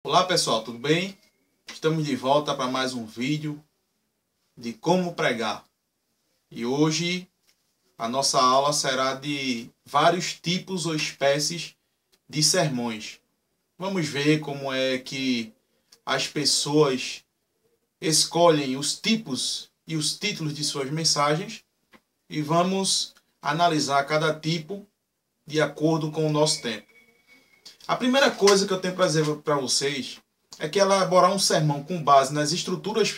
Olá pessoal, tudo bem? Estamos de volta para mais um vídeo de como pregar. E hoje a nossa aula será de vários tipos ou espécies de sermões. Vamos ver como é que as pessoas escolhem os tipos e os títulos de suas mensagens e vamos analisar cada tipo de acordo com o nosso tempo. A primeira coisa que eu tenho para dizer para vocês é que elaborar um sermão com base nas estruturas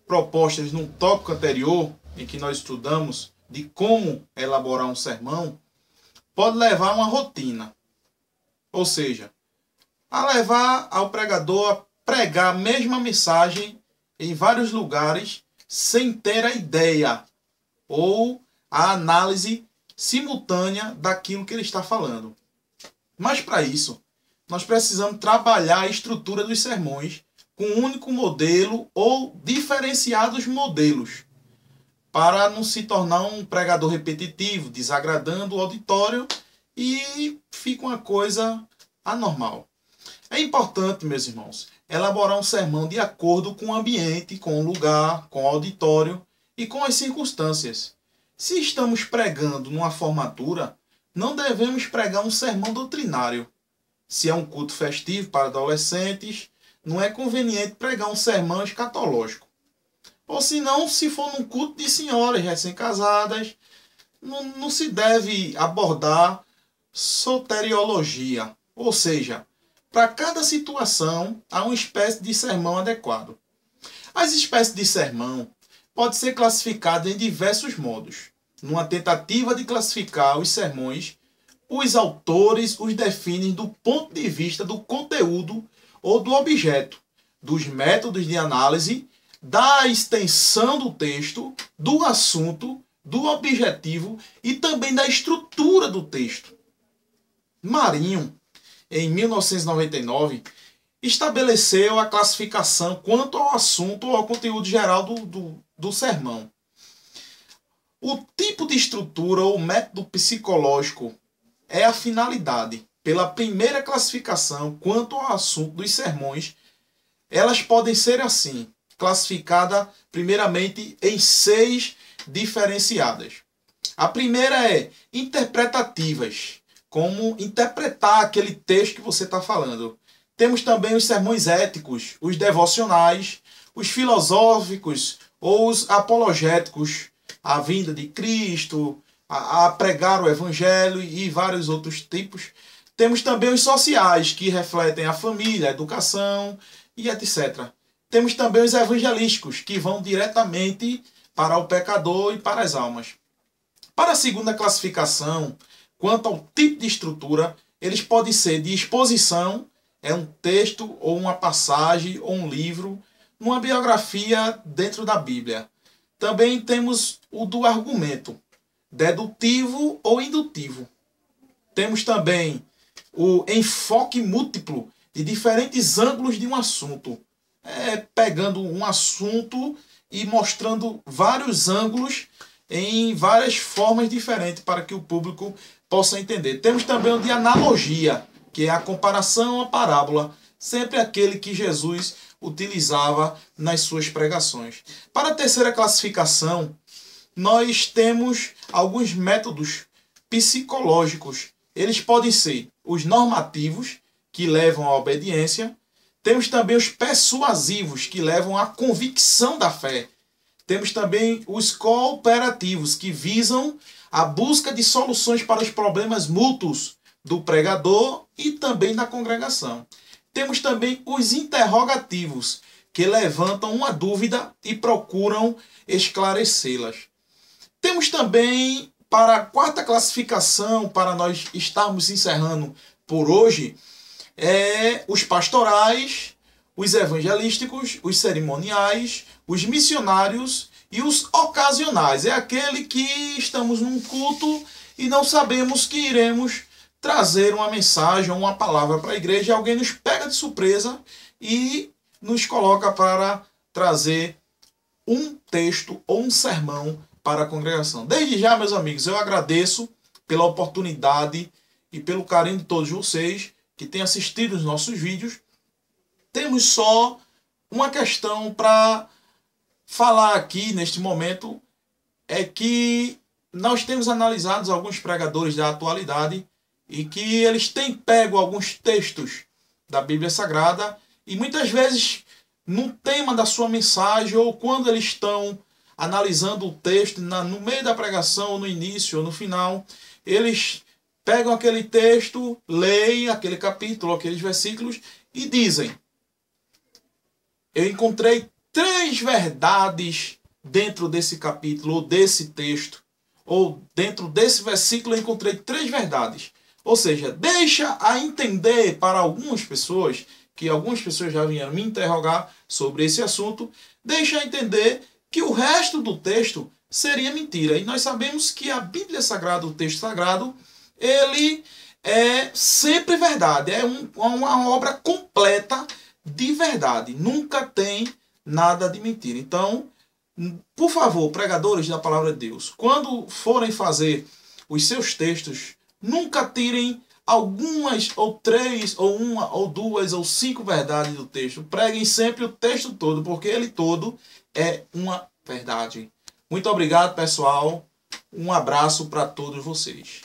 propostas num tópico anterior, em que nós estudamos de como elaborar um sermão, pode levar a uma rotina. Ou seja, a levar ao pregador a pregar a mesma mensagem em vários lugares sem ter a ideia ou a análise simultânea daquilo que ele está falando. Mas para isso, nós precisamos trabalhar a estrutura dos sermões com um único modelo ou diferenciados modelos, para não se tornar um pregador repetitivo, desagradando o auditório e fica uma coisa anormal. É importante, meus irmãos, elaborar um sermão de acordo com o ambiente, com o lugar, com o auditório e com as circunstâncias. Se estamos pregando numa formatura, não devemos pregar um sermão doutrinário. Se é um culto festivo para adolescentes, não é conveniente pregar um sermão escatológico. Ou se não, se for num culto de senhoras recém-casadas, não se deve abordar soteriologia. Ou seja, para cada situação há uma espécie de sermão adequado. As espécies de sermão podem ser classificadas em diversos modos. Numa tentativa de classificar os sermões, os autores os definem do ponto de vista do conteúdo ou do objeto, dos métodos de análise, da extensão do texto, do assunto, do objetivo e também da estrutura do texto. Marinho, em 1999, estabeleceu a classificação quanto ao assunto ou ao conteúdo geral do sermão. O tipo de estrutura ou método psicológico é a finalidade. Pela primeira classificação quanto ao assunto dos sermões, elas podem ser assim, classificadas primeiramente em 6 diferenciadas. A primeira é interpretativas, como interpretar aquele texto que você está falando. Temos também os sermões éticos, os devocionais, os filosóficos ou os apologéticos, a vinda de Cristo, a pregar o evangelho e vários outros tipos. Temos também os sociais, que refletem a família, a educação e etc. Temos também os evangelísticos, que vão diretamente para o pecador e para as almas. Para a segunda classificação, quanto ao tipo de estrutura, eles podem ser de exposição, é um texto ou uma passagem ou um livro, uma biografia dentro da Bíblia. Também temos o do argumento, dedutivo ou indutivo. Temos também o enfoque múltiplo de diferentes ângulos de um assunto. Pegando um assunto e mostrando vários ângulos em várias formas diferentes para que o público possa entender. Temos também o de analogia, que é a comparação à parábola, sempre aquele que Jesus utilizava nas suas pregações. Para a terceira classificação, nós temos alguns métodos psicológicos. Eles podem ser os normativos, que levam à obediência. Temos também os persuasivos, que levam à convicção da fé. Temos também os cooperativos, que visam a busca de soluções para os problemas mútuos do pregador e também da congregação. Temos também os interrogativos, que levantam uma dúvida e procuram esclarecê-las. Temos também, para a quarta classificação, para nós estarmos encerrando por hoje, os pastorais, os evangelísticos, os cerimoniais, os missionários e os ocasionais. É aquele que estamos num culto e não sabemos que iremos trazer uma mensagem ou uma palavra para a igreja e alguém nos pega de surpresa e nos coloca para trazer um texto ou um sermão para a congregação. Desde já, meus amigos, eu agradeço pela oportunidade e pelo carinho de todos vocês que têm assistido os nossos vídeos temos só uma questão para falar aqui neste momento, é que nós temos analisado alguns pregadores da atualidade e que eles têm pego alguns textos da Bíblia Sagrada e muitas vezes no tema da sua mensagem ou quando eles estão analisando o texto no meio da pregação, no início ou no final, eles pegam aquele texto, leem aquele capítulo, aqueles versículos e dizem: eu encontrei 3 verdades dentro desse capítulo ou desse texto, ou dentro desse versículo eu encontrei 3 verdades. Ou seja, deixa a entender para algumas pessoas, que algumas pessoas já vieram me interrogar sobre esse assunto, deixa a entender que o resto do texto seria mentira. E nós sabemos que a Bíblia Sagrada, o texto sagrado, ele é sempre verdade. É uma obra completa de verdade. Nunca tem nada de mentira. Então, por favor, pregadores da palavra de Deus, quando forem fazer os seus textos, nunca tirem algumas, ou 3, ou 1, ou 2, ou 5 verdades do texto. Preguem sempre o texto todo, porque ele todo é uma verdade. Muito obrigado, pessoal. Um abraço para todos vocês.